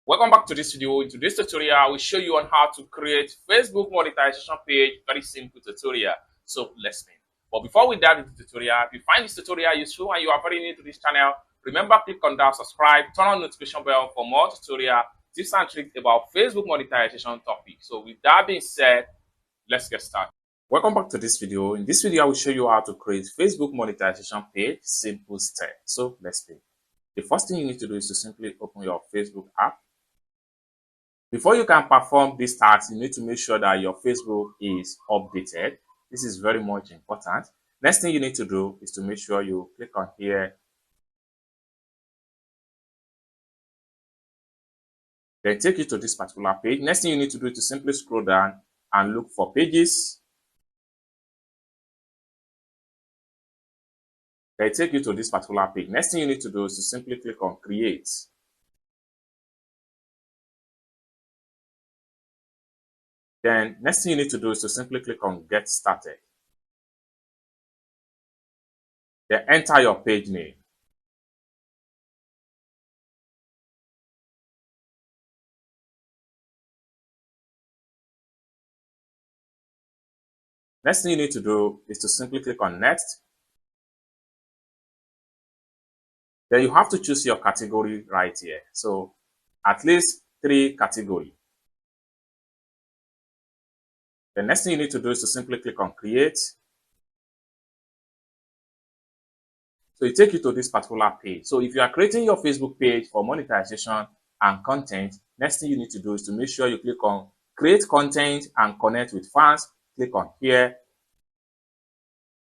Welcome back to this video. In today's tutorial, I will show you on how to create Facebook monetization page. Very simple tutorial. So let's begin. But before we dive into the tutorial, if you find this tutorial useful and you are very new to this channel, remember click on that subscribe, turn on notification bell for more tutorial tips and tricks about Facebook monetization topic. So with that being said, let's get started. Welcome back to this video. In this video, I will show you how to create Facebook monetization page. Simple step. So let's begin. The first thing you need to do is to simply open your Facebook app. Before you can perform this task, you need to make sure that your Facebook is updated. This is very much important. Next thing you need to do is to make sure you click on here. Then take you to this particular page. Next thing you need to do is to simply scroll down and look for pages. They take you to this particular page. Next thing you need to do is to simply click on create. Then next thing you need to do is to simply click on get started. Then enter your page name. Next thing you need to do is to simply click on next. Then you have to choose your category right here. So at least 3 categories. The next thing you need to do is to simply click on create. So it takes you to this particular page. So if you are creating your Facebook page for monetization and content, next thing you need to do is to make sure you click on create content and connect with fans. Click on here.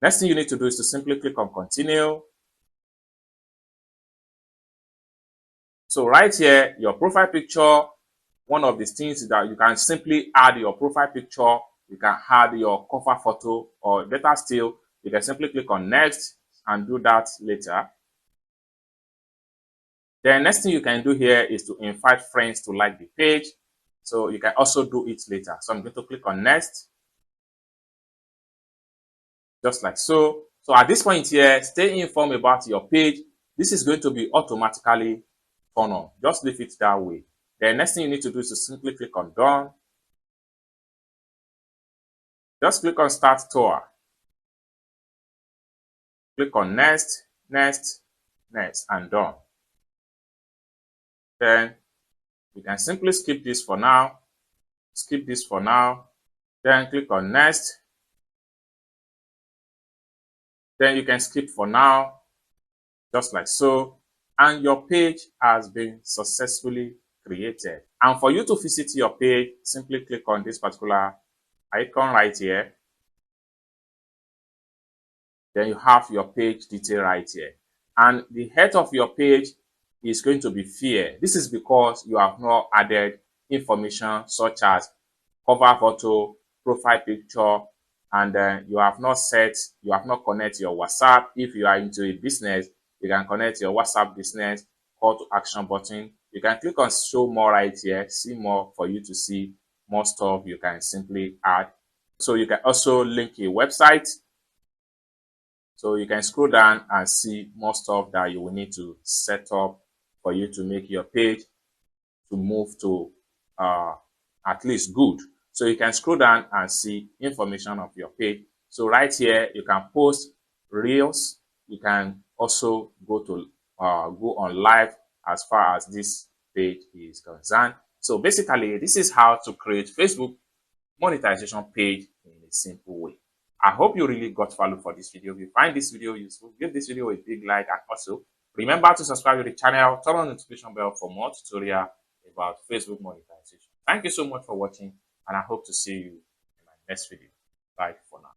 Next thing you need to do is to simply click on continue. So right here, your profile picture, one of the things is that you can simply add your profile picture. You can add your cover photo, or better still, you can simply click on next and do that later. Then next thing you can do here is to invite friends to like the page. So you can also do it later. So I'm going to click on next. Just like so. So at this point here, stay informed about your page. This is going to be automatically turned on. Just leave it that way. The next thing you need to do is to simply click on done. Just click on start tour. Click on next, next, next, and done. Then you can simply skip this for now. Skip this for now. Then click on next. Then you can skip for now, just like so. And your page has been successfully created. And for you to visit your page, simply click on this particular icon right here. Then you have your page detail right here. And the head of your page is going to be fair. This is because you have not added information such as cover photo, profile picture, and you have not connected your WhatsApp. If you are into a business, you can connect your WhatsApp business call to action button. You can click on show more right here, see more, for you to see more stuff you can simply add. So you can also link a website. So you can scroll down and see more stuff that you will need to set up for you to make your page to move to at least good. So you can scroll down and see information of your page. So right here, you can post reels. You can also go on live as far as this page is concerned. So basically, this is how to create Facebook monetization page in a simple way. I hope you really got value for this video. If you find this video useful, give this video a big like, and also remember to subscribe to the channel, turn on the notification bell for more tutorial about Facebook monetization. Thank you so much for watching, and I hope to see you in my next video. Bye for now.